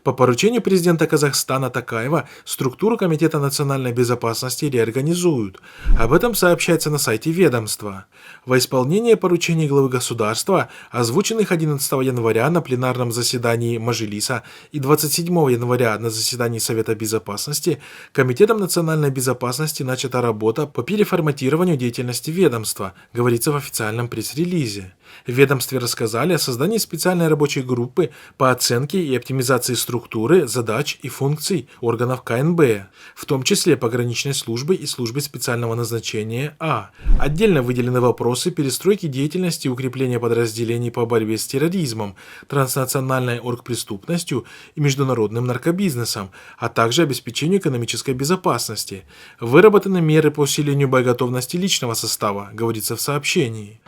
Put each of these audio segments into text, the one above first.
По поручению президента Казахстана Токаева структуру Комитета национальной безопасности реорганизуют. Об этом сообщается на сайте ведомства. Во исполнение поручений главы государства, озвученных 11 января на пленарном заседании Мажилиса и 27 января на заседании Совета безопасности, Комитетом национальной безопасности начата работа по переформатированию деятельности ведомства, говорится в официальном пресс-релизе. В ведомстве рассказали о создании специальной рабочей группы по оценке и оптимизации структуры, задач и функций органов КНБ, в том числе пограничной службы и службы специального назначения А. Отдельно выделены вопросы перестройки деятельности и укрепления подразделений по борьбе с терроризмом, транснациональной оргпреступностью и международным наркобизнесом, а также обеспечению экономической безопасности. Выработаны меры по усилению боеготовности личного состава, говорится в сообщении.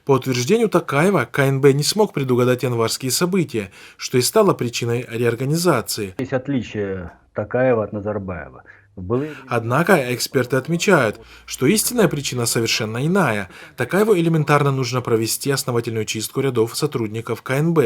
По утверждению Токаева, КНБ не смог предугадать январские события, что и стало причиной реорганизации. Есть отличие Токаева от Назарбаева. Однако эксперты отмечают, что истинная причина совершенно иная. Токаеву элементарно нужно провести основательную чистку рядов сотрудников КНБ,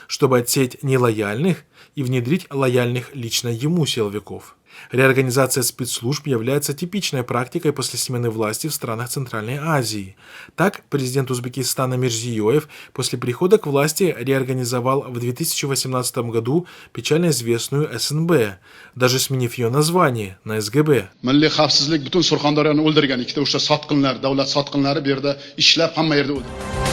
чтобы отсеять нелояльных и внедрить лояльных лично ему силовиков. Реорганизация спецслужб является типичной практикой после смены власти в странах Центральной Азии. Так, президент Узбекистана Мирзиёев после прихода к власти реорганизовал в 2018 году печально известную СНБ, даже сменив ее название на СГБ. Milliy xavfsizlik butun Surxondaryoni o'ldirgan ikkita o'sha sotqinlar, davlat sotqinlari bu yerda ishlab hamma yerda o'ldi.